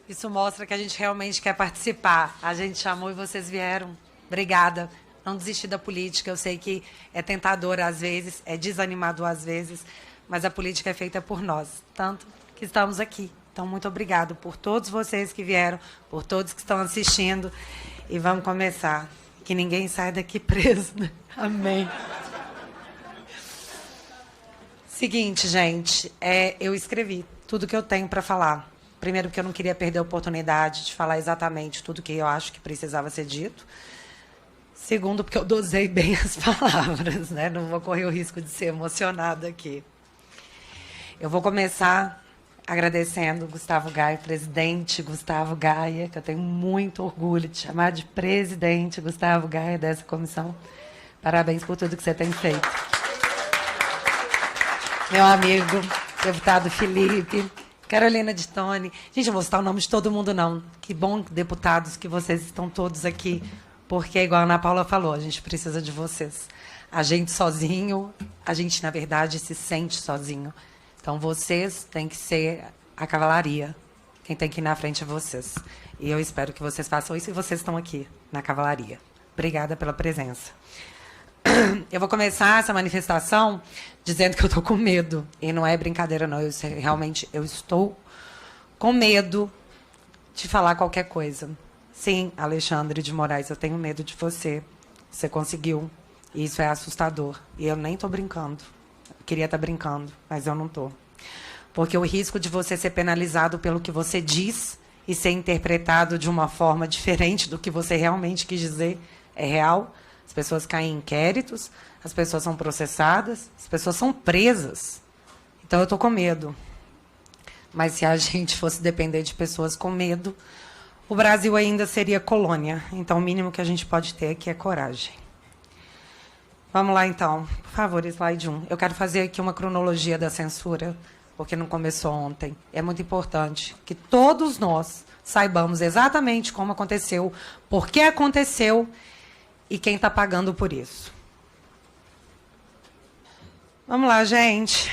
Isso mostra que a gente realmente quer participar. A gente chamou e vocês vieram. Obrigada. Não desistir da política. Eu sei que é tentador às vezes, é desanimador às vezes, mas a política é feita por nós, tanto que estamos aqui. Então, muito obrigado por todos vocês que vieram, por todos que estão assistindo. E vamos começar. Que ninguém saia daqui preso, né? Amém. Seguinte, gente, eu escrevi tudo que eu tenho para falar. Primeiro, porque eu não queria perder a oportunidade de falar exatamente tudo que eu acho que precisava ser dito. Segundo, porque eu dosei bem as palavras, né? Não vou correr o risco de ser emocionada aqui. Eu vou começar agradecendo o Gustavo Gaia, presidente Gustavo Gaia, que eu tenho muito orgulho de chamar de presidente Gustavo Gaia dessa comissão. Parabéns por tudo que você tem feito. Meu amigo, deputado Felipe, Carolina de Tone. Gente, eu vou citar o nome de todo mundo, não. Que bom, deputados, que vocês estão todos aqui, porque, igual a Ana Paula falou, a gente precisa de vocês. A gente sozinho, a gente, na verdade, se sente sozinho. Então, vocês têm que ser a cavalaria. Quem tem que ir na frente é vocês. E eu espero que vocês façam isso e vocês estão aqui, na cavalaria. Obrigada pela presença. Eu vou começar essa manifestação dizendo que eu estou com medo. E não é brincadeira, não. Realmente, eu estou com medo de falar qualquer coisa. Sim, Alexandre de Moraes, eu tenho medo de você. Você conseguiu. E isso é assustador. E eu nem estou brincando. Eu queria estar brincando, mas eu não estou. Porque o risco de você ser penalizado pelo que você diz e ser interpretado de uma forma diferente do que você realmente quis dizer é real. As pessoas caem em inquéritos, as pessoas são processadas, as pessoas são presas. Então, eu estou com medo. Mas se a gente fosse depender de pessoas com medo, o Brasil ainda seria colônia. Então, o mínimo que a gente pode ter aqui é coragem. Vamos lá, então. Por favor, slide 1. Eu quero fazer aqui uma cronologia da censura, porque não começou ontem. É muito importante que todos nós saibamos exatamente como aconteceu, por que aconteceu e quem está pagando por isso. Vamos lá, gente.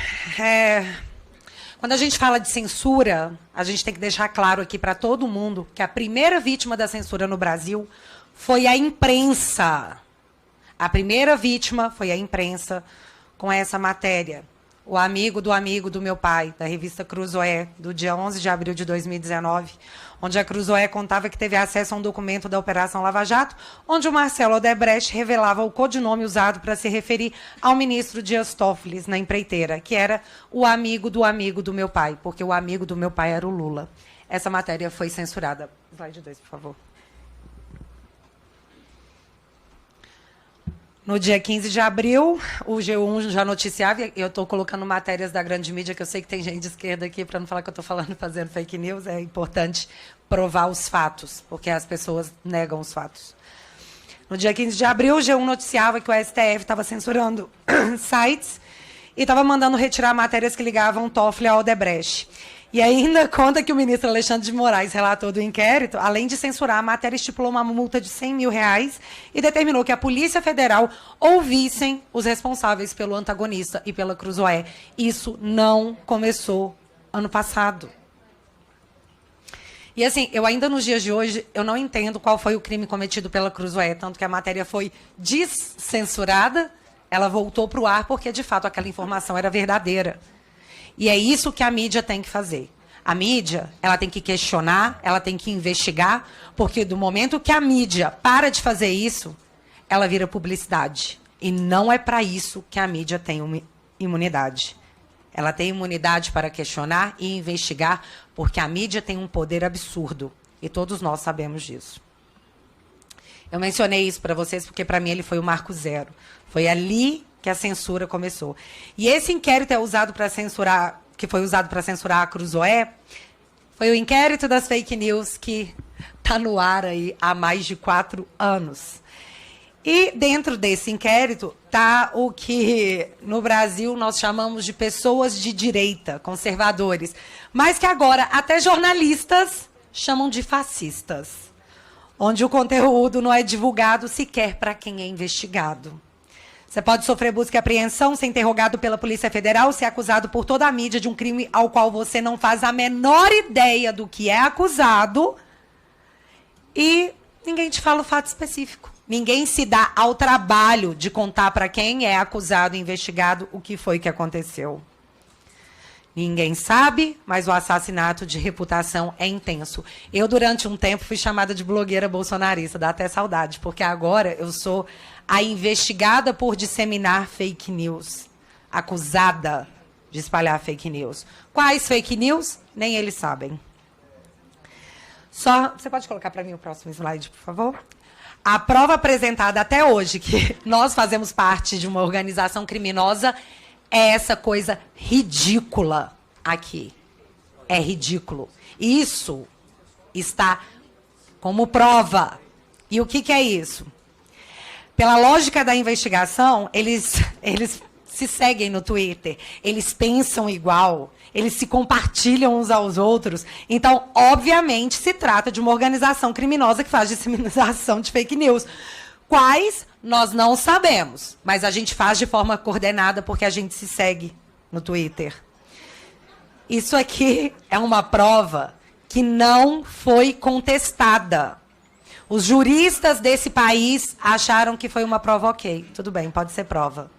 Quando a gente fala de censura, a gente tem que deixar claro aqui para todo mundo que a primeira vítima da censura no Brasil foi a imprensa. A primeira vítima foi a imprensa com essa matéria. O amigo do meu pai, da revista Cruzoé, do dia 11 de abril de 2019, onde a Cruzoé contava que teve acesso a um documento da Operação Lava Jato, onde o Marcelo Odebrecht revelava o codinome usado para se referir ao ministro Dias Toffoli na empreiteira, que era o amigo do meu pai, porque o amigo do meu pai era o Lula. Essa matéria foi censurada. Slide 2, por favor. No dia 15 de abril, o G1 já noticiava, e eu estou colocando matérias da grande mídia, que eu sei que tem gente de esquerda aqui, para não falar que eu estou falando fazendo fake news, é importante provar os fatos, porque as pessoas negam os fatos. No dia 15 de abril, o G1 noticiava que o STF estava censurando sites e estava mandando retirar matérias que ligavam Toffoli a Odebrecht. E ainda conta que o ministro Alexandre de Moraes, relator do inquérito, além de censurar, a matéria estipulou uma multa de R$100 mil e determinou que a Polícia Federal ouvissem os responsáveis pelo antagonista e pela Cruzoé. Isso não começou ano passado. E, assim, eu ainda nos dias de hoje, eu não entendo qual foi o crime cometido pela Cruzoé, tanto que a matéria foi descensurada, ela voltou para o ar porque, de fato, aquela informação era verdadeira. E é isso que a mídia tem que fazer. A mídia, ela tem que questionar, ela tem que investigar, porque do momento que a mídia para de fazer isso, ela vira publicidade. E não é para isso que a mídia tem imunidade. Ela tem imunidade para questionar e investigar, porque a mídia tem um poder absurdo. E todos nós sabemos disso. Eu mencionei isso para vocês porque, para mim, ele foi o marco zero. Foi ali que a censura começou. E esse inquérito é usado para censurar, que foi usado para censurar a Cruzoé, foi o inquérito das fake news que está no ar aí há mais de 4 anos. E dentro desse inquérito está o que no Brasil nós chamamos de pessoas de direita, conservadores, mas que agora até jornalistas chamam de fascistas, onde o conteúdo não é divulgado sequer para quem é investigado. Você pode sofrer busca e apreensão, ser interrogado pela Polícia Federal, ser acusado por toda a mídia de um crime ao qual você não faz a menor ideia do que é acusado e ninguém te fala o fato específico. Ninguém se dá ao trabalho de contar para quem é acusado e investigado o que foi que aconteceu. Ninguém sabe, mas o assassinato de reputação é intenso. Eu, durante um tempo, fui chamada de blogueira bolsonarista, dá até saudade, porque agora eu sou a investigada por disseminar fake news, acusada de espalhar fake news. Quais fake news? Nem eles sabem. Você pode colocar para mim o próximo slide, por favor? A prova apresentada até hoje, que nós fazemos parte de uma organização criminosa, é essa coisa ridícula aqui. É ridículo. Isso está como prova. E o que é isso? Pela lógica da investigação, eles se seguem no Twitter, eles pensam igual, eles se compartilham uns aos outros. Então, obviamente, se trata de uma organização criminosa que faz disseminação de fake news. Quais, nós não sabemos, mas a gente faz de forma coordenada porque a gente se segue no Twitter. Isso aqui é uma prova que não foi contestada. Os juristas desse país acharam que foi uma prova ok. Tudo bem, pode ser prova.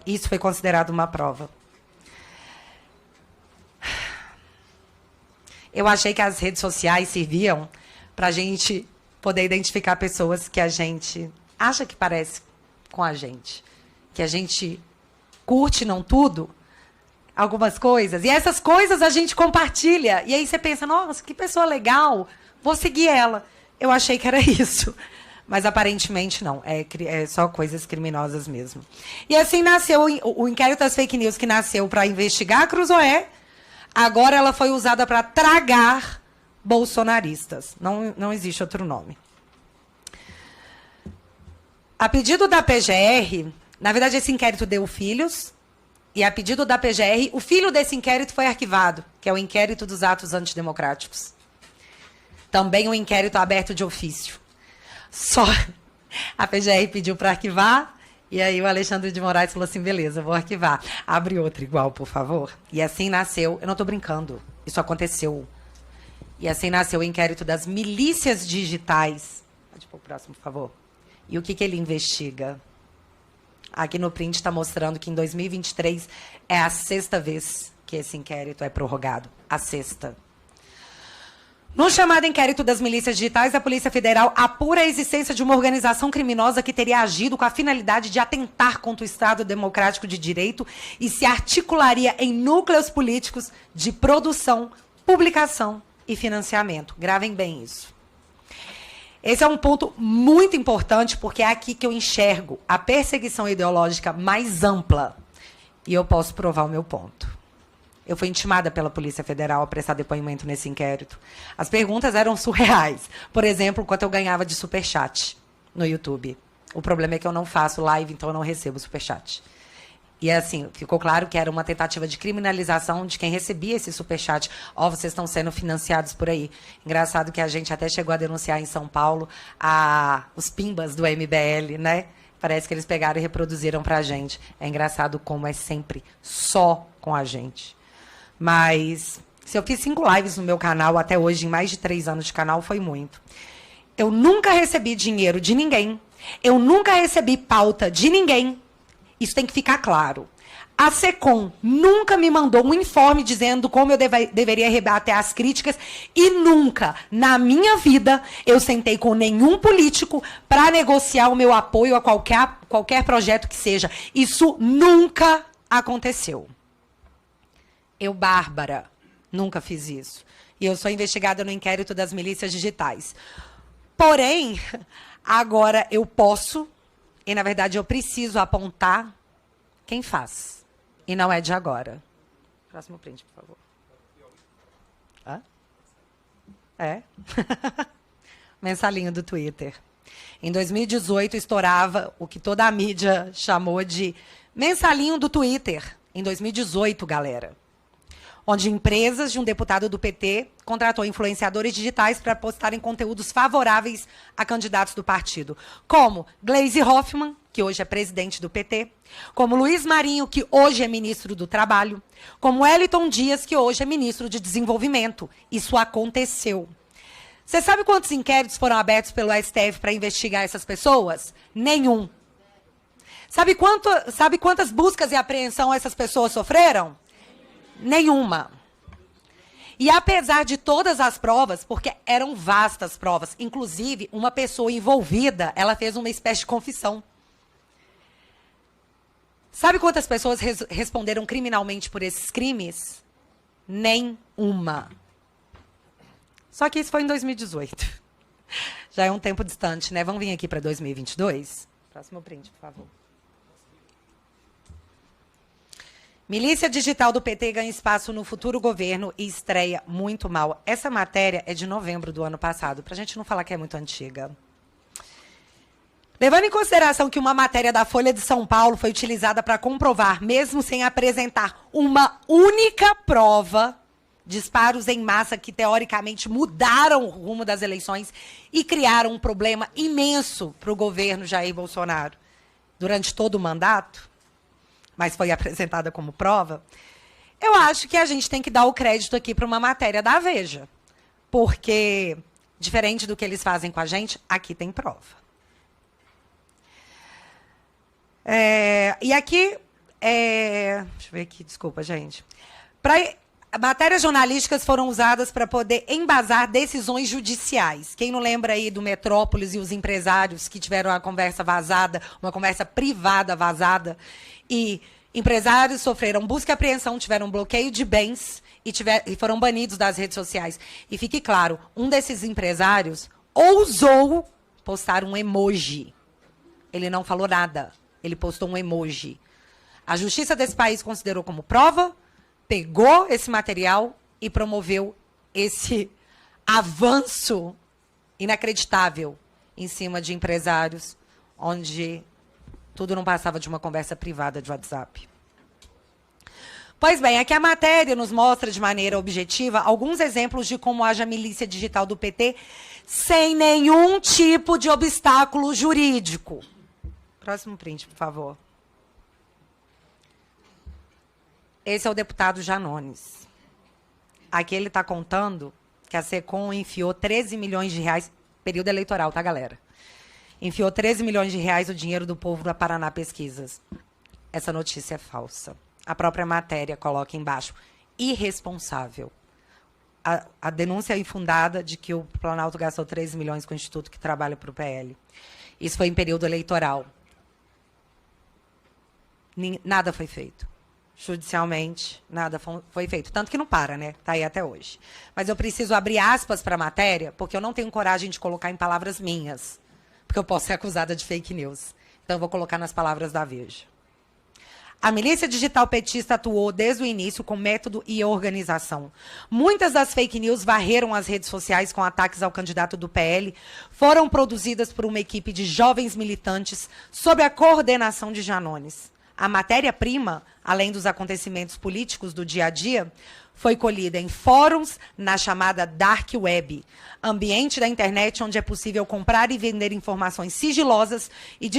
Isso foi considerado uma prova. Eu achei que as redes sociais serviam para a gente poder identificar pessoas que a gente acha que parece com a gente. Que a gente curte, não tudo, algumas coisas. E essas coisas a gente compartilha. E aí você pensa, nossa, que pessoa legal, vou seguir ela. Eu achei que era isso. Mas aparentemente não. É só coisas criminosas mesmo. E assim nasceu o inquérito das fake news, que nasceu para investigar a Cruzoé. Agora ela foi usada para tragar bolsonaristas. Não existe outro nome. A pedido da PGR, na verdade, esse inquérito deu filhos. E a pedido da PGR, o filho desse inquérito foi arquivado, que é o inquérito dos atos antidemocráticos. Também um inquérito aberto de ofício. Só a PGR pediu para arquivar, e aí o Alexandre de Moraes falou assim, beleza, vou arquivar. Abre outro igual, por favor. E assim nasceu, eu não estou brincando, isso aconteceu. E assim nasceu o inquérito das milícias digitais. Pode pôr o próximo, por favor. E o que ele investiga? Aqui no print está mostrando que em 2023 é a 6ª vez que esse inquérito é prorrogado. A 6ª. No chamado inquérito das milícias digitais, a Polícia Federal apura a existência de uma organização criminosa que teria agido com a finalidade de atentar contra o Estado Democrático de Direito e se articularia em núcleos políticos de produção, publicação e financiamento. Gravem bem isso. Esse é um ponto muito importante, porque é aqui que eu enxergo a perseguição ideológica mais ampla. E eu posso provar o meu ponto. Eu fui intimada pela Polícia Federal a prestar depoimento nesse inquérito. As perguntas eram surreais. Por exemplo, quanto eu ganhava de superchat no YouTube. O problema é que eu não faço live, então eu não recebo superchat. E assim, ficou claro que era uma tentativa de criminalização de quem recebia esse superchat. Ó, vocês estão sendo financiados por aí. Engraçado que a gente até chegou a denunciar em São Paulo os pimbas do MBL, né? Parece que eles pegaram e reproduziram pra gente. É engraçado como é sempre só com a gente. Mas se eu fiz 5 lives no meu canal até hoje, em mais de 3 anos de canal, foi muito. Eu nunca recebi dinheiro de ninguém. Eu nunca recebi pauta de ninguém. Isso tem que ficar claro. A SECOM nunca me mandou um informe dizendo como eu deveria rebater as críticas e nunca, na minha vida, eu sentei com nenhum político para negociar o meu apoio a qualquer projeto que seja. Isso nunca aconteceu. Eu, Bárbara, nunca fiz isso. E eu sou investigada no inquérito das milícias digitais. Porém, agora eu posso, e na verdade eu preciso apontar quem faz. E não é de agora. Próximo print, por favor. Hã? É? Mensalinho do Twitter. Em 2018, estourava o que toda a mídia chamou de mensalinho do Twitter. Em 2018, galera. Onde empresas de um deputado do PT contratou influenciadores digitais para postarem conteúdos favoráveis a candidatos do partido. Como Gleisi Hoffmann, que que hoje é presidente do PT, como Luiz Marinho, que hoje é ministro do Trabalho, como Wellington Dias, que hoje é ministro de Desenvolvimento. Isso aconteceu. Você sabe quantos inquéritos foram abertos pelo STF para investigar essas pessoas? Nenhum. Sabe quantas buscas e apreensão essas pessoas sofreram? Nenhuma. E apesar de todas as provas, porque eram vastas provas, inclusive uma pessoa envolvida, ela fez uma espécie de confissão. Sabe quantas pessoas responderam criminalmente por esses crimes? Nenhuma. Só que isso foi em 2018. Já é um tempo distante, né? Vamos vir aqui para 2022? Próximo print, por favor. Milícia digital do PT ganha espaço no futuro governo e estreia muito mal. Essa matéria é de novembro do ano passado, para a gente não falar que é muito antiga. Levando em consideração que uma matéria da Folha de São Paulo foi utilizada para comprovar, mesmo sem apresentar uma única prova, disparos em massa que, teoricamente, mudaram o rumo das eleições e criaram um problema imenso para o governo Jair Bolsonaro durante todo o mandato, mas foi apresentada como prova, eu acho que a gente tem que dar o crédito aqui para uma matéria da Veja. Porque, diferente do que eles fazem com a gente, aqui tem prova. E aqui, deixa eu ver aqui, desculpa, gente. Matérias jornalísticas foram usadas para poder embasar decisões judiciais. Quem não lembra aí do Metrópolis e os empresários que tiveram uma conversa vazada, uma conversa privada vazada, e empresários sofreram busca e apreensão, tiveram bloqueio de bens e foram banidos das redes sociais. E fique claro, um desses empresários ousou postar um emoji. Ele não falou nada, ele postou um emoji. A justiça desse país considerou como prova, pegou esse material e promoveu esse avanço inacreditável em cima de empresários, onde tudo não passava de uma conversa privada de WhatsApp. Pois bem, aqui a matéria nos mostra de maneira objetiva alguns exemplos de como age a milícia digital do PT sem nenhum tipo de obstáculo jurídico. Próximo print, por favor. Esse é o deputado Janones. Aqui ele está contando que a SECOM enfiou 13 milhões de reais, período eleitoral, tá, galera? Enfiou 13 milhões de reais o dinheiro do povo da Paraná Pesquisas. Essa notícia é falsa. A própria matéria coloca embaixo. Irresponsável. A denúncia é infundada de que o Planalto gastou 13 milhões com o instituto que trabalha para o PL. Isso foi em período eleitoral. Nada foi feito. Judicialmente, nada foi feito. Tanto que não para, né? Está aí até hoje. Mas eu preciso abrir aspas para a matéria, porque eu não tenho coragem de colocar em palavras minhas. Porque eu posso ser acusada de fake news. Então, eu vou colocar nas palavras da Veja. A milícia digital petista atuou desde o início com método e organização. Muitas das fake news varreram as redes sociais com ataques ao candidato do PL, foram produzidas por uma equipe de jovens militantes sob a coordenação de Janones. A matéria-prima, além dos acontecimentos políticos do dia a dia, foi colhida em fóruns na chamada Dark Web, ambiente da internet onde é possível comprar e vender informações sigilosas e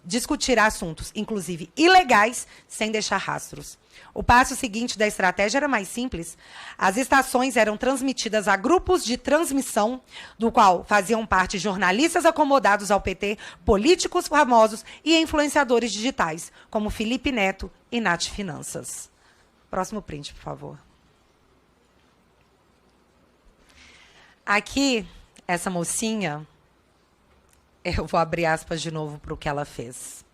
discutir assuntos, inclusive ilegais, sem deixar rastros. O passo seguinte da estratégia era mais simples. As estações eram transmitidas a grupos de transmissão, do qual faziam parte jornalistas acomodados ao PT, políticos famosos e influenciadores digitais, como Felipe Neto e Nath Finanças. Próximo print, por favor. Aqui, essa mocinha, eu vou abrir aspas de novo para o que ela fez.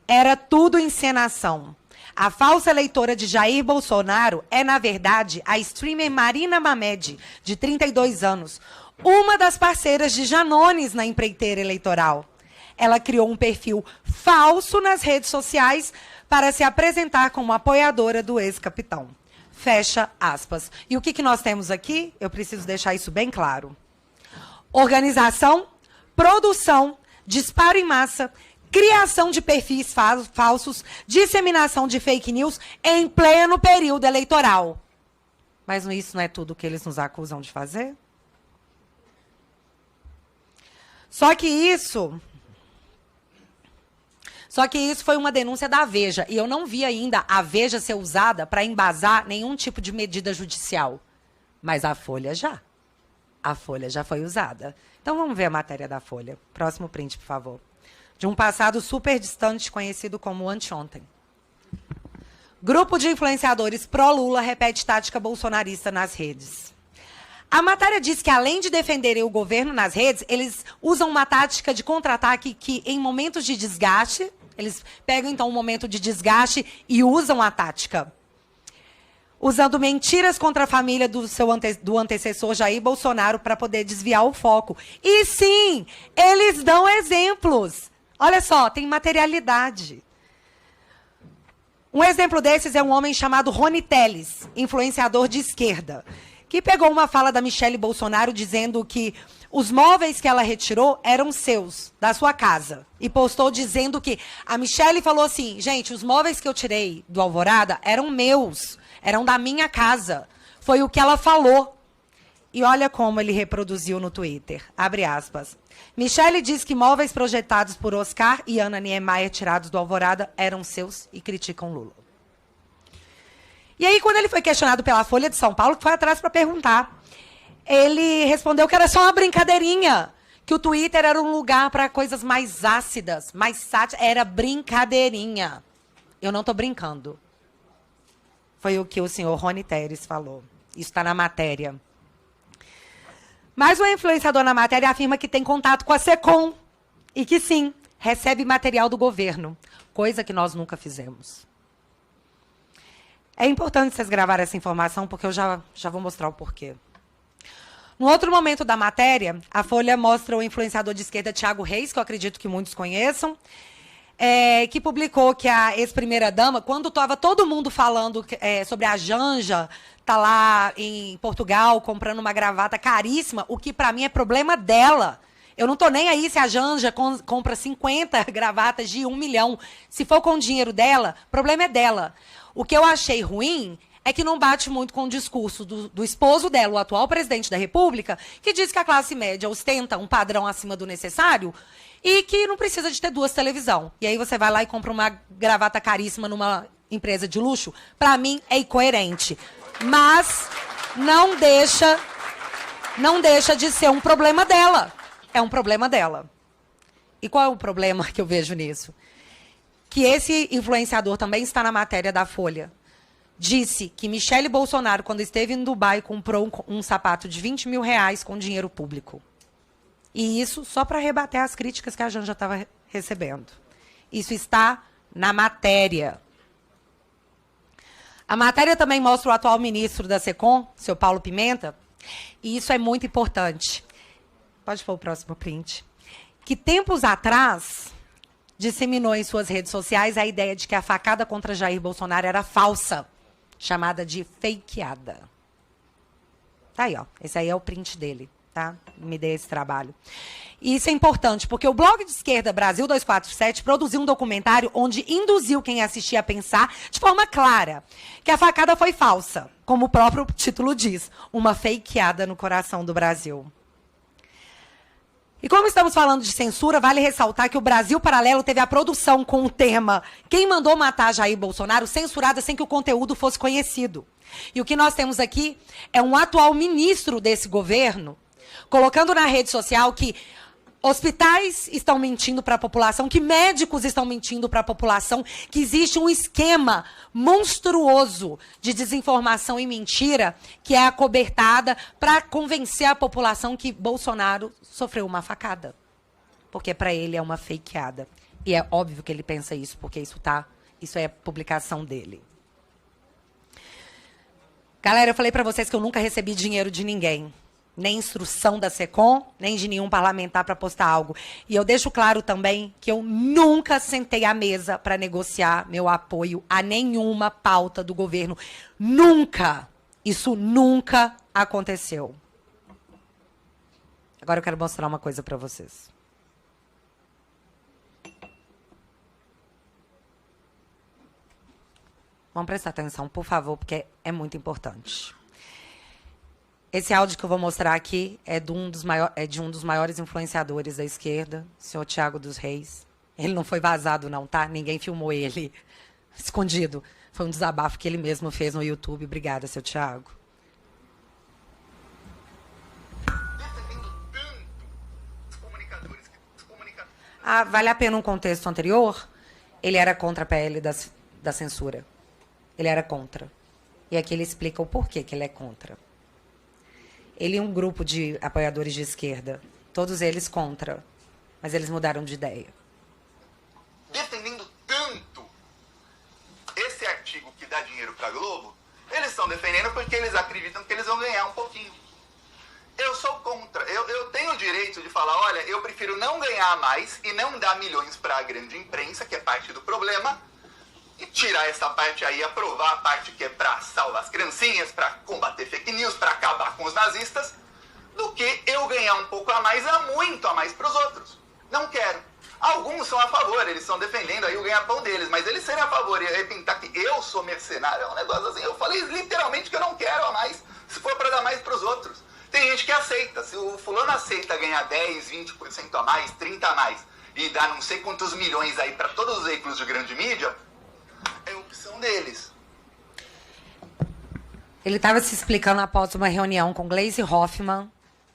Era tudo encenação. A falsa eleitora de Jair Bolsonaro é, na verdade, a streamer Marina Mamed, de 32 anos, uma das parceiras de Janones na empreiteira eleitoral. Ela criou um perfil falso nas redes sociais para se apresentar como apoiadora do ex-capitão. Fecha aspas. E o que nós temos aqui? Eu preciso deixar isso bem claro. Organização, produção, disparo em massa, criação de perfis falsos, disseminação de fake news em pleno período eleitoral. Mas isso não é tudo que eles nos acusam de fazer? Só que isso Só que isso foi uma denúncia da Veja. E eu não vi ainda a Veja ser usada para embasar nenhum tipo de medida judicial. Mas a Folha já. A Folha já foi usada. Então vamos ver a matéria da Folha. Próximo print, por favor. De um passado super distante, conhecido como anteontem. Grupo de influenciadores pró-Lula repete tática bolsonarista nas redes. A matéria diz que, além de defenderem o governo nas redes, eles usam uma tática de contra-ataque que, em momentos de desgaste, eles pegam, então, um momento de desgaste e usam a tática. Usando mentiras contra a família do antecessor Jair Bolsonaro para poder desviar o foco. E, sim, eles dão exemplos. Olha só, tem materialidade. Um exemplo desses é um homem chamado Rony Telles, influenciador de esquerda, que pegou uma fala da Michelle Bolsonaro dizendo que os móveis que ela retirou eram seus, da sua casa. E postou dizendo que a Michelle falou assim, gente, os móveis que eu tirei do Alvorada eram meus, eram da minha casa. Foi o que ela falou. E olha como ele reproduziu no Twitter, abre aspas. Michelle diz que móveis projetados por Oscar e Ana Niemeyer tirados do Alvorada eram seus e criticam Lula. E aí, quando ele foi questionado pela Folha de São Paulo, que foi atrás para perguntar, ele respondeu que era só uma brincadeirinha, que o Twitter era um lugar para coisas mais ácidas, mais sátiras, era brincadeirinha. Eu não estou brincando. Foi o que o senhor Rony Telles falou. Isso está na matéria. Mas o influenciador na matéria afirma que tem contato com a SECOM e que, sim, recebe material do governo, coisa que nós nunca fizemos. É importante vocês gravarem essa informação, porque eu já vou mostrar o porquê. No outro momento da matéria, a Folha mostra o influenciador de esquerda Thiago Reis, que eu acredito que muitos conheçam, que publicou que a ex-primeira-dama, quando estava todo mundo falando sobre a Janja, tá lá em Portugal comprando uma gravata caríssima, o que para mim é problema dela. Eu não tô nem aí se a Janja compra 50 gravatas de 1 milhão. Se for com o dinheiro dela, o problema é dela. O que eu achei ruim é que não bate muito com o discurso do esposo dela, o atual presidente da República, que diz que a classe média ostenta um padrão acima do necessário e que não precisa de ter 2 televisões. E aí você vai lá e compra uma gravata caríssima numa empresa de luxo. Para mim, é incoerente. Mas não deixa de ser um problema dela. É um problema dela. E qual é o problema que eu vejo nisso? Que esse influenciador também está na matéria da Folha. Disse que Michelle Bolsonaro, quando esteve em Dubai, comprou um sapato de 20 mil reais com dinheiro público. E isso só para rebater as críticas que a Janja estava recebendo. Isso está na matéria. A matéria também mostra o atual ministro da SECOM, seu Paulo Pimenta, e isso é muito importante. Pode pôr o próximo print. Que tempos atrás disseminou em suas redes sociais a ideia de que a facada contra Jair Bolsonaro era falsa, chamada de fakeada. Tá aí, ó. Esse aí é o print dele, tá? Me dei esse trabalho. E isso é importante, porque o blog de esquerda Brasil 247 produziu um documentário onde induziu quem assistia a pensar, de forma clara, que a facada foi falsa, como o próprio título diz, uma fakeada no coração do Brasil. E como estamos falando de censura, vale ressaltar que o Brasil Paralelo teve a produção com o tema Quem Mandou Matar Jair Bolsonaro censurada sem que o conteúdo fosse conhecido. E o que nós temos aqui é um atual ministro desse governo colocando na rede social que hospitais estão mentindo para a população, que médicos estão mentindo para a população, que existe um esquema monstruoso de desinformação e mentira que é acobertada para convencer a população que Bolsonaro sofreu uma facada. Porque para ele é uma fakeada. E é óbvio que ele pensa isso, porque isso é publicação dele. Galera, eu falei para vocês que eu nunca recebi dinheiro de ninguém. Nem instrução da SECOM, nem de nenhum parlamentar para postar algo. E eu deixo claro também que eu nunca sentei à mesa para negociar meu apoio a nenhuma pauta do governo. Nunca! Isso nunca aconteceu. Agora eu quero mostrar uma coisa para vocês. Vamos prestar atenção, por favor, porque é muito importante. Esse áudio que eu vou mostrar aqui é de um dos maiores influenciadores da esquerda, o senhor Thiago dos Reis. Ele não foi vazado, não, tá? Ninguém filmou ele escondido. Foi um desabafo que ele mesmo fez no YouTube. Obrigada, seu Thiago. Ah, vale a pena um contexto anterior? Ele era contra a PL da censura. Ele era contra. E aqui ele explica o porquê que ele é contra. Ele e um grupo de apoiadores de esquerda, todos eles contra, mas eles mudaram de ideia. Defendendo tanto esse artigo que dá dinheiro para a Globo, eles estão defendendo porque eles acreditam que eles vão ganhar um pouquinho. Eu sou contra. Eu tenho o direito de falar, olha, eu prefiro não ganhar mais e não dar milhões para a grande imprensa, que é parte do problema, e tirar essa parte aí, aprovar a parte que é para salvar as criancinhas, para combater fake news, para acabar com os nazistas, do que eu ganhar um pouco a mais, muito a mais para os outros. Não quero. Alguns são a favor, eles estão defendendo aí o ganha-pão deles, mas eles serem a favor e pintar que eu sou mercenário é um negócio assim. Eu falei literalmente que eu não quero a mais, se for para dar mais para os outros. Tem gente que aceita. Se o fulano aceita ganhar 10, 20% a mais, 30% a mais, e dar não sei quantos milhões aí para todos os veículos de grande mídia, é opção deles. Ele estava se explicando após uma reunião com Gleisi Hoffmann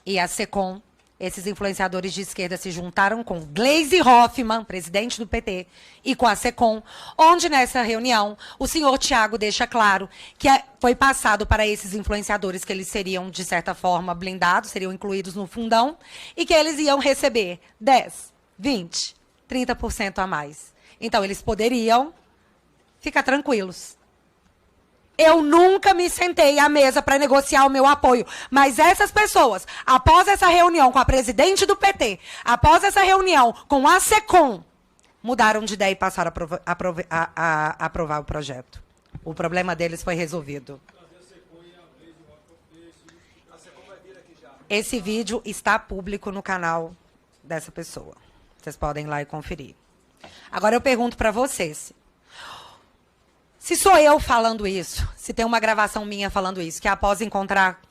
e a SECOM. Esses influenciadores de esquerda se juntaram com Gleisi Hoffmann, presidente do PT, e com a SECOM, onde nessa reunião o senhor Thiago deixa claro que foi passado para esses influenciadores que eles seriam, de certa forma, blindados, seriam incluídos no fundão, e que eles iam receber 10, 20, 30% a mais. Então, eles poderiam ficar tranquilos. Eu nunca me sentei à mesa para negociar o meu apoio. Mas essas pessoas, após essa reunião com a presidente do PT, após essa reunião com a SECOM, mudaram de ideia e passaram a aprovar o projeto. O problema deles foi resolvido. Esse vídeo está público no canal dessa pessoa. Vocês podem ir lá e conferir. Agora eu pergunto para vocês. Se sou eu falando isso, se tem uma gravação minha falando isso, que após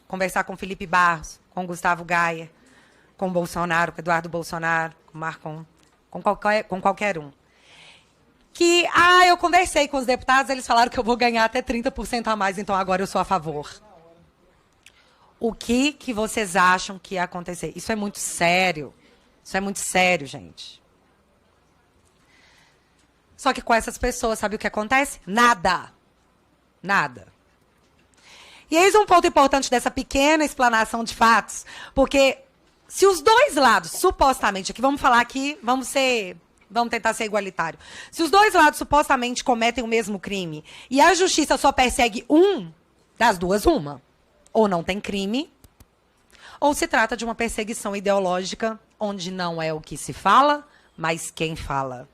conversar com Felipe Barros, com Gustavo Gaia, com Bolsonaro, com Eduardo Bolsonaro, com Marcon, com qualquer um, que, eu conversei com os deputados, eles falaram que eu vou ganhar até 30% a mais, então agora eu sou a favor. O que vocês acham que ia acontecer? Isso é muito sério. Isso é muito sério, gente. Só que com essas pessoas, sabe o que acontece? Nada. Nada. E eis um ponto importante dessa pequena explanação de fatos, porque se os dois lados, supostamente, aqui vamos falar aqui, vamos tentar ser igualitário. Se os dois lados supostamente cometem o mesmo crime e a justiça só persegue um, das duas, uma. Ou não tem crime, ou se trata de uma perseguição ideológica, onde não é o que se fala, mas quem fala.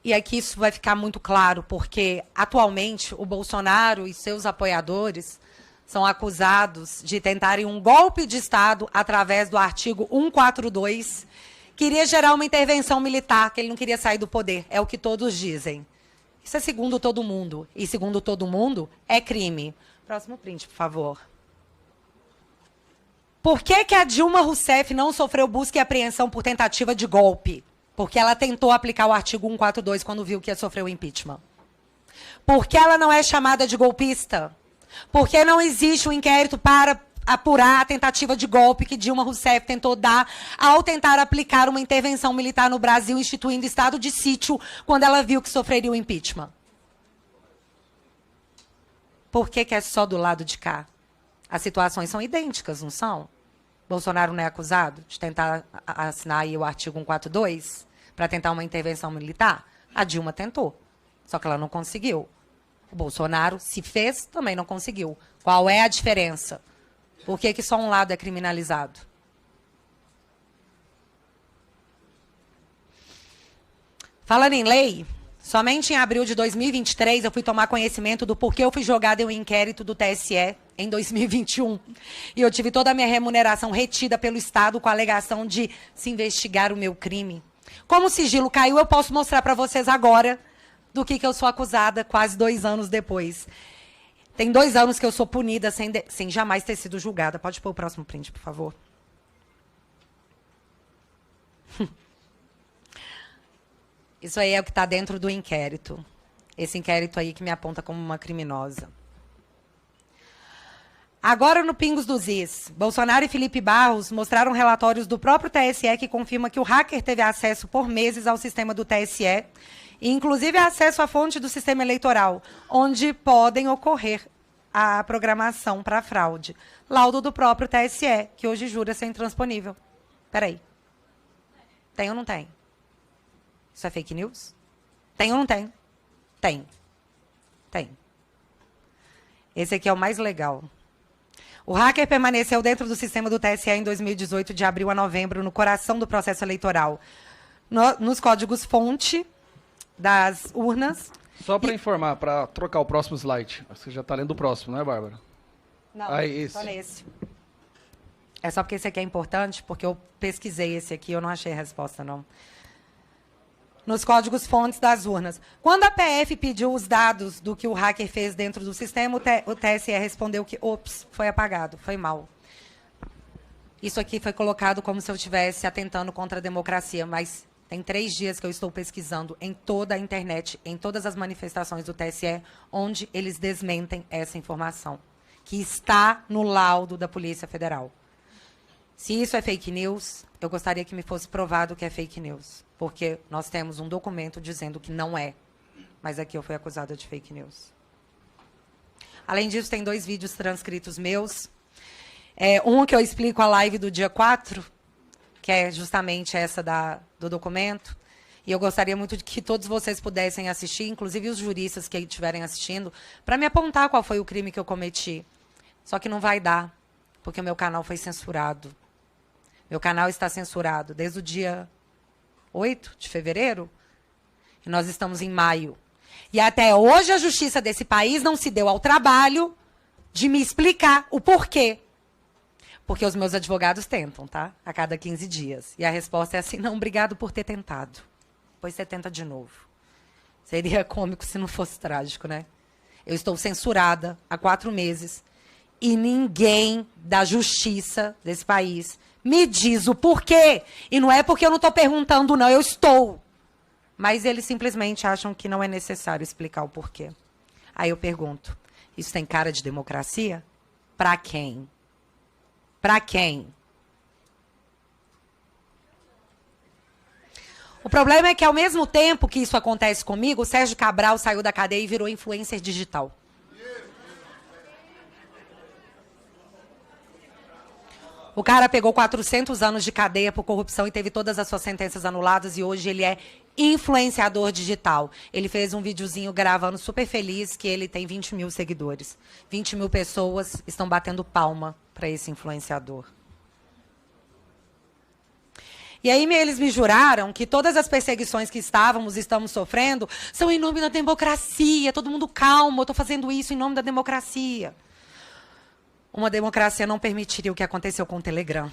E aqui isso vai ficar muito claro, porque atualmente o Bolsonaro e seus apoiadores são acusados de tentarem um golpe de Estado através do artigo 142, que iria gerar uma intervenção militar, que ele não queria sair do poder. É o que todos dizem. Isso é segundo todo mundo. E segundo todo mundo, é crime. Próximo print, por favor. Por que a Dilma Rousseff não sofreu busca e apreensão por tentativa de golpe? Porque ela tentou aplicar o artigo 142 quando viu que ia sofrer o impeachment. Por que ela não é chamada de golpista? Porque não existe um inquérito para apurar a tentativa de golpe que Dilma Rousseff tentou dar ao tentar aplicar uma intervenção militar no Brasil, instituindo estado de sítio, quando ela viu que sofreria o impeachment. Por que é só do lado de cá? As situações são idênticas, não são? Bolsonaro não é acusado de tentar assinar aí o artigo 142 para tentar uma intervenção militar? A Dilma tentou, só que ela não conseguiu. O Bolsonaro, se fez, também não conseguiu. Qual é a diferença? Por que só um lado é criminalizado? Falando em lei, somente em abril de 2023 eu fui tomar conhecimento do porquê eu fui jogada em um inquérito do TSE em 2021. E eu tive toda a minha remuneração retida pelo Estado com a alegação de se investigar o meu crime. Como o sigilo caiu, eu posso mostrar para vocês agora do que eu sou acusada quase 2 anos depois. Tem 2 anos que eu sou punida sem jamais ter sido julgada. Pode pôr o próximo print, por favor. Isso aí é o que está dentro do inquérito. Esse inquérito aí que me aponta como uma criminosa. Agora, no Pingos dos Is, Bolsonaro e Felipe Barros mostraram relatórios do próprio TSE que confirma que o hacker teve acesso por meses ao sistema do TSE, e inclusive acesso à fonte do sistema eleitoral, onde podem ocorrer a programação para fraude. Laudo do próprio TSE, que hoje jura ser intransponível. Espera aí. Tem ou não tem? Isso é fake news? Tem ou não tem? Tem. Tem. Esse aqui é o mais legal. O hacker permaneceu dentro do sistema do TSE em 2018, de abril a novembro, no coração do processo eleitoral. Nos códigos-fonte das urnas. Só para informar, para trocar o próximo slide. Você já está lendo o próximo, não é, Bárbara? Não, esse. só nesse. É só porque esse aqui é importante, porque eu pesquisei esse aqui e eu não achei a resposta, não. Nos códigos-fontes das urnas. Quando a PF pediu os dados do que o hacker fez dentro do sistema, o TSE respondeu que, ops, foi apagado, foi mal. Isso aqui foi colocado como se eu estivesse atentando contra a democracia, mas tem 3 dias que eu estou pesquisando em toda a internet, em todas as manifestações do TSE, onde eles desmentem essa informação, que está no laudo da Polícia Federal. Se isso é fake news, eu gostaria que me fosse provado que é fake news, porque nós temos um documento dizendo que não é, mas aqui eu fui acusada de fake news. Além disso, tem 2 vídeos transcritos meus. Um que eu explico a live do dia 4, que é justamente essa do documento, e eu gostaria muito de que todos vocês pudessem assistir, inclusive os juristas que estiverem assistindo, para me apontar qual foi o crime que eu cometi. Só que não vai dar, porque o meu canal foi censurado. Meu canal está censurado desde o dia 8 de fevereiro, e nós estamos em maio. E até hoje a justiça desse país não se deu ao trabalho de me explicar o porquê. Porque os meus advogados tentam, tá? A cada 15 dias. E a resposta é assim, não, obrigado por ter tentado. Depois você tenta de novo. Seria cômico se não fosse trágico, né? Eu estou censurada há 4 meses e ninguém da justiça desse país me diz o porquê. E não é porque eu não estou perguntando, não, eu estou. Mas eles simplesmente acham que não é necessário explicar o porquê. Aí eu pergunto, isso tem cara de democracia? Para quem? Para quem? O problema é que, ao mesmo tempo que isso acontece comigo, o Sérgio Cabral saiu da cadeia e virou influencer digital. O cara pegou 400 anos de cadeia por corrupção e teve todas as suas sentenças anuladas e hoje ele é influenciador digital. Ele fez um videozinho gravando super feliz que ele tem 20 mil seguidores. 20 mil pessoas estão batendo palma para esse influenciador. E aí eles me juraram que todas as perseguições que estamos sofrendo são em nome da democracia. Todo mundo calmo, eu estou fazendo isso em nome da democracia. Uma democracia não permitiria o que aconteceu com o Telegram.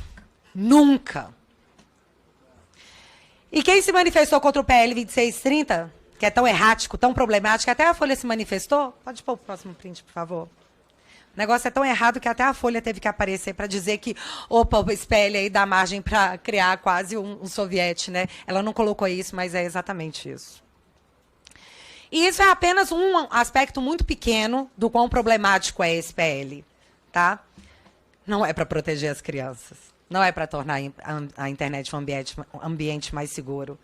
Nunca. E quem se manifestou contra o PL 2630, que é tão errático, tão problemático, até a Folha se manifestou? Pode pôr o próximo print, por favor. O negócio é tão errado que até a Folha teve que aparecer para dizer que, opa, esse PL aí dá margem para criar quase um soviete, né? Ela não colocou isso, mas é exatamente isso. E isso é apenas um aspecto muito pequeno do quão problemático é esse PL. Tá? Não é para proteger as crianças. Não é para tornar a internet um ambiente mais seguro.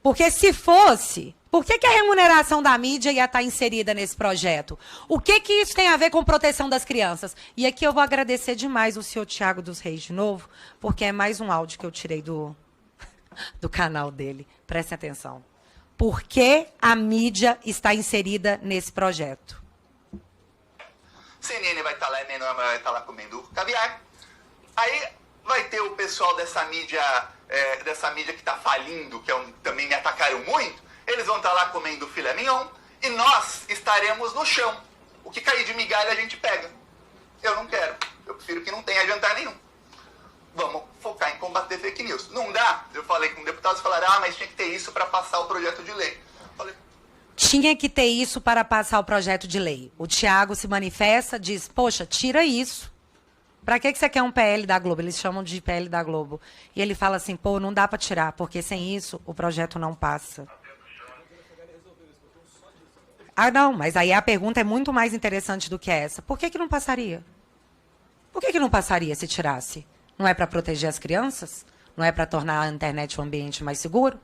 Porque se fosse, por que a remuneração da mídia ia estar inserida nesse projeto? O que isso tem a ver com proteção das crianças? E aqui eu vou agradecer demais o senhor Tiago dos Reis de novo, porque é mais um áudio que eu tirei do canal dele. Prestem atenção. Por que a mídia está inserida nesse projeto? CNN vai estar lá, Menor vai estar lá comendo caviar. Aí vai ter o pessoal dessa mídia que está falindo, que também me atacaram muito. Eles vão estar lá comendo filé mignon e nós estaremos no chão. O que cair de migalha a gente pega. Eu não quero. Eu prefiro que não tenha jantar nenhum. Vamos focar em combater fake news. Não dá? Eu falei com deputados, falaram, mas tinha que ter isso para passar o projeto de lei. Eu falei, tinha que ter isso para passar o projeto de lei. O Tiago se manifesta, diz, poxa, tira isso. Para que você quer um PL da Globo? Eles chamam de PL da Globo. E ele fala assim, pô, não dá para tirar, porque sem isso o projeto não passa. Ah, não, mas aí a pergunta é muito mais interessante do que essa. Por que não passaria? Por que não passaria se tirasse? Não é para proteger as crianças? Não é para tornar a internet um ambiente mais seguro?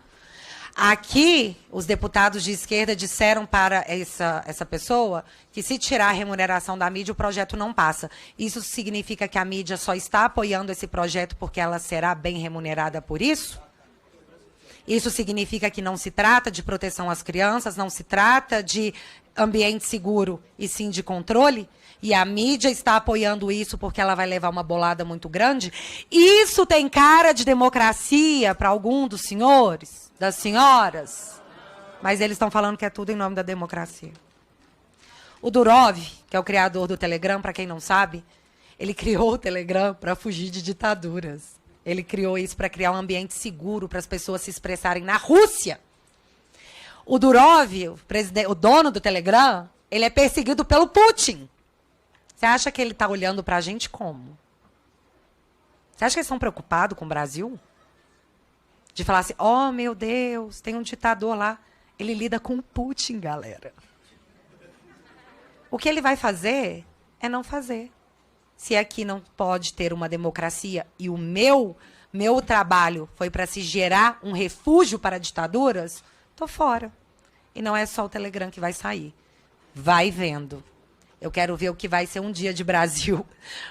Aqui, os deputados de esquerda disseram para essa pessoa que se tirar a remuneração da mídia, o projeto não passa. Isso significa que a mídia só está apoiando esse projeto porque ela será bem remunerada por isso? Isso significa que não se trata de proteção às crianças, não se trata de ambiente seguro, e sim de controle? E a mídia está apoiando isso porque ela vai levar uma bolada muito grande? Isso tem cara de democracia para algum dos senhores, das senhoras? Mas eles estão falando que é tudo em nome da democracia. O Durov, que é o criador do Telegram, para quem não sabe, ele criou o Telegram para fugir de ditaduras. Ele criou isso para criar um ambiente seguro para as pessoas se expressarem na Rússia. O Durov, o dono do Telegram, ele é perseguido pelo Putin. Você acha que ele está olhando para a gente como? Você acha que eles estão preocupados com o Brasil? De falar assim, oh, meu Deus, tem um ditador lá. Ele lida com o Putin, galera. O que ele vai fazer é não fazer. Se aqui não pode ter uma democracia e o meu trabalho foi para se gerar um refúgio para ditaduras, estou fora. E não é só o Telegram que vai sair. Vai vendo. Eu quero ver o que vai ser um dia de Brasil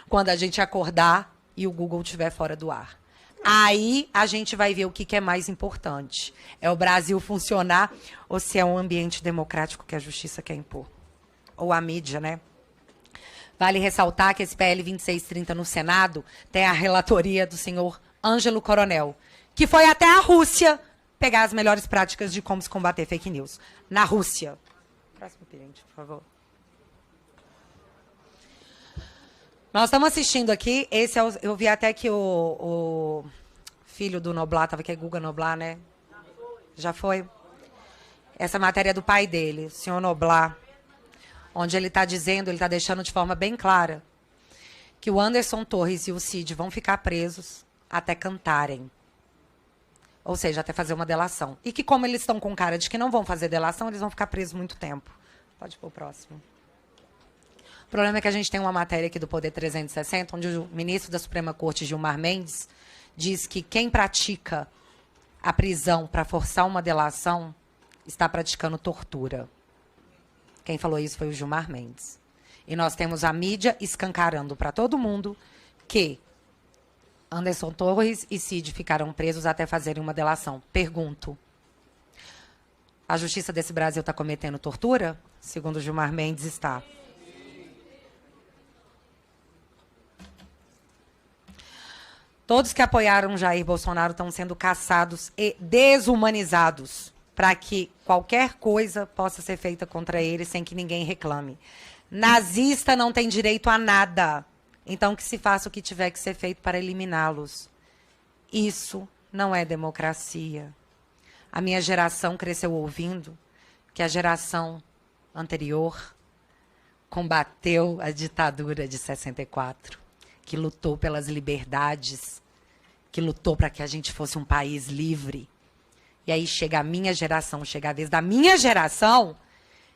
quando a gente acordar e o Google estiver fora do ar. Aí a gente vai ver o que é mais importante. É o Brasil funcionar ou se é um ambiente democrático que a justiça quer impor. Ou a mídia, né? Vale ressaltar que esse PL 2630 no Senado tem a relatoria do senhor Ângelo Coronel, que foi até a Rússia pegar as melhores práticas de como se combater fake news. Na Rússia. Próximo cliente, por favor. Nós estamos assistindo aqui, eu vi até que o filho do Noblar, estava aqui, é Guga Noblar, né? Já foi? Essa matéria é do pai dele, o senhor Noblar, onde ele está dizendo, ele está deixando de forma bem clara, que o Anderson Torres e o Cid vão ficar presos até cantarem. Ou seja, até fazer uma delação. E que como eles estão com cara de que não vão fazer delação, eles vão ficar presos muito tempo. Pode ir para o próximo. O problema é que a gente tem uma matéria aqui do Poder 360, onde o ministro da Suprema Corte, Gilmar Mendes, diz que quem pratica a prisão para forçar uma delação está praticando tortura. Quem falou isso foi o Gilmar Mendes. E nós temos a mídia escancarando para todo mundo que Anderson Torres e Cid ficaram presos até fazerem uma delação. Pergunto, a justiça desse Brasil está cometendo tortura? Segundo o Gilmar Mendes, está. Todos que apoiaram Jair Bolsonaro estão sendo caçados e desumanizados para que qualquer coisa possa ser feita contra eles sem que ninguém reclame. Nazista não tem direito a nada. Então que se faça o que tiver que ser feito para eliminá-los. Isso não é democracia. A minha geração cresceu ouvindo que a geração anterior combateu a ditadura de 64, que lutou pelas liberdades, que lutou para que a gente fosse um país livre. E aí chega a minha geração, chega a vez da minha geração,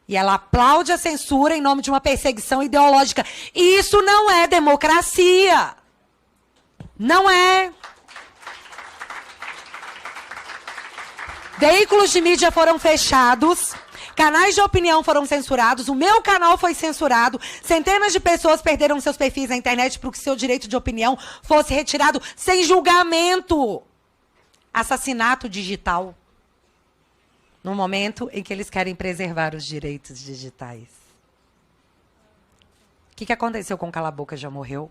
e ela aplaude a censura em nome de uma perseguição ideológica. E isso não é democracia. Não é. Veículos de mídia foram fechados, canais de opinião foram censurados, o meu canal foi censurado, centenas de pessoas perderam seus perfis na internet para que seu direito de opinião fosse retirado sem julgamento. Assassinato digital. No momento em que eles querem preservar os direitos digitais. O que aconteceu com Cala a Boca Já Morreu?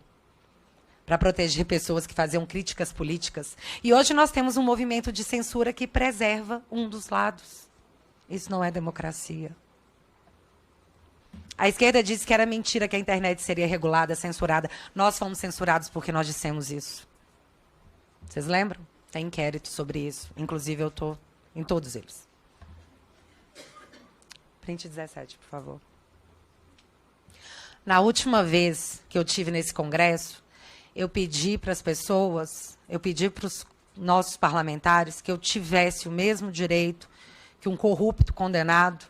Para proteger pessoas que faziam críticas políticas. E hoje nós temos um movimento de censura que preserva um dos lados. Isso não é democracia. A esquerda disse que era mentira que a internet seria regulada, censurada. Nós fomos censurados porque nós dissemos isso. Vocês lembram? Tem inquérito sobre isso. Inclusive, eu estou em todos eles. Print 17, por favor. Na última vez que eu tive nesse congresso, eu pedi para as pessoas, eu pedi para os nossos parlamentares que eu tivesse o mesmo direito que um corrupto condenado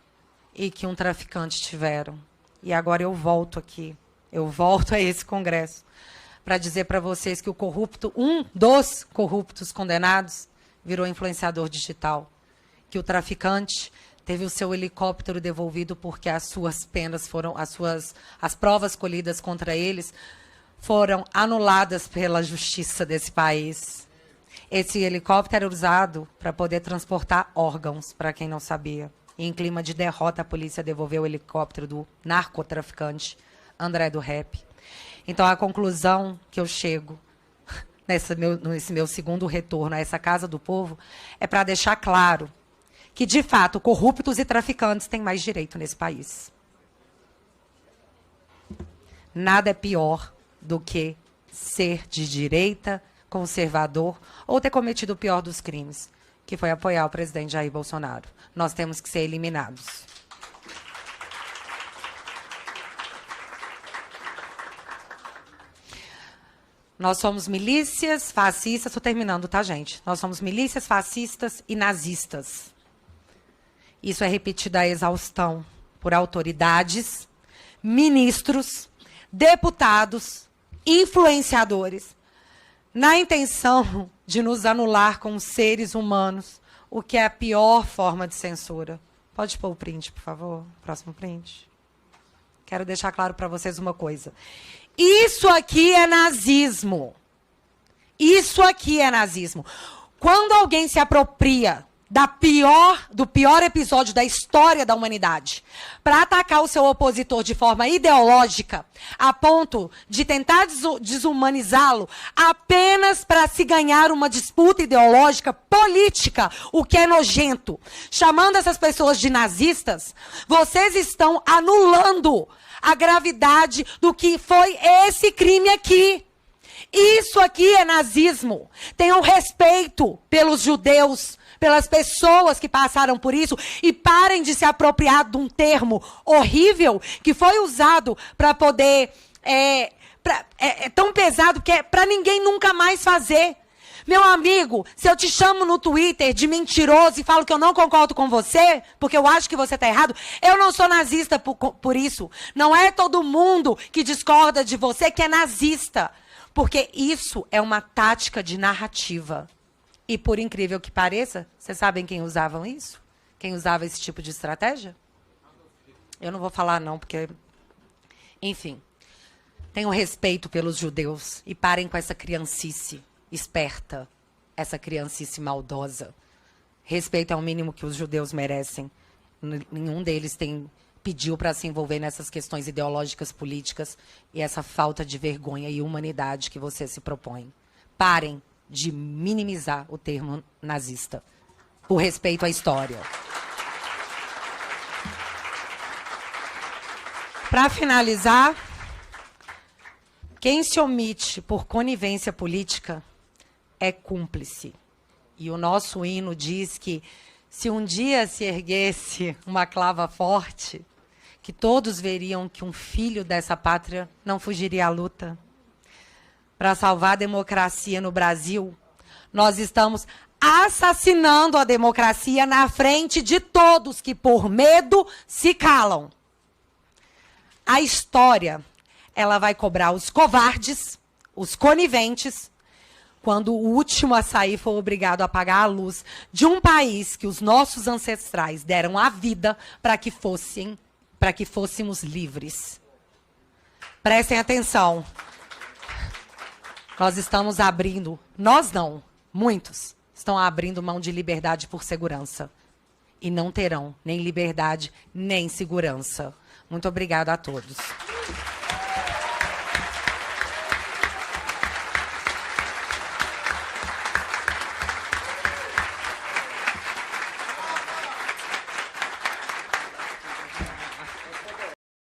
e que um traficante tiveram. E agora eu volto aqui, eu volto a esse congresso para dizer para vocês que o corrupto, um dos corruptos condenados, virou influenciador digital, que o traficante teve o seu helicóptero devolvido porque as suas penas foram, as provas colhidas contra eles foram anuladas pela justiça desse país. Esse helicóptero era usado para poder transportar órgãos, para quem não sabia. E em clima de derrota, a polícia devolveu o helicóptero do narcotraficante André do Rap. Então, a conclusão que eu chego nesse meu segundo retorno a essa Casa do Povo é para deixar claro que, de fato, corruptos e traficantes têm mais direito nesse país. Nada é pior do que ser de direita, conservador, ou ter cometido o pior dos crimes, que foi apoiar o presidente Jair Bolsonaro. Nós temos que ser eliminados. Nós somos milícias fascistas, estou terminando, tá, gente? Nós somos milícias fascistas e nazistas. Isso é repetido à exaustão por autoridades, ministros, deputados, influenciadores, na intenção de nos anular como seres humanos, o que é a pior forma de censura. Pode pôr o print, por favor? Próximo print. Quero deixar claro para vocês uma coisa. Isso aqui é nazismo. Isso aqui é nazismo. Quando alguém se apropria do pior episódio da história da humanidade para atacar o seu opositor de forma ideológica, a ponto de tentar desumanizá-lo apenas para se ganhar uma disputa ideológica política, o que é nojento, chamando essas pessoas de nazistas, vocês estão anulando a gravidade do que foi esse crime aqui. Isso aqui é nazismo. Tenham respeito pelos judeus, pelas pessoas que passaram por isso, e parem de se apropriar de um termo horrível que foi usado para poder... É tão pesado que é para ninguém nunca mais fazer. Meu amigo, se eu te chamo no Twitter de mentiroso e falo que eu não concordo com você, porque eu acho que você está errado, eu não sou nazista por isso. Não é todo mundo que discorda de você que é nazista. Porque isso é uma tática de narrativa. E por incrível que pareça, vocês sabem quem usavam isso? Quem usava esse tipo de estratégia? Eu não vou falar não, porque... Enfim, tenham respeito pelos judeus e parem com essa criancice esperta, essa criancice maldosa. Respeito é o mínimo que os judeus merecem. Nenhum deles pediu para se envolver nessas questões ideológicas, políticas e essa falta de vergonha e humanidade que você se propõe. Parem de minimizar o termo nazista, por respeito à história. Para finalizar, quem se omite por conivência política é cúmplice. E o nosso hino diz que se um dia se erguesse uma clava forte, que todos veriam que um filho dessa pátria não fugiria à luta. Para salvar a democracia no Brasil, nós estamos assassinando a democracia na frente de todos que, por medo, se calam. A história, ela vai cobrar os covardes, os coniventes, quando o último a sair for obrigado a apagar a luz de um país que os nossos ancestrais deram a vida para que fôssemos livres. Prestem atenção. Nós estamos abrindo, nós não, muitos estão abrindo mão de liberdade por segurança. E não terão nem liberdade, nem segurança. Muito obrigada a todos.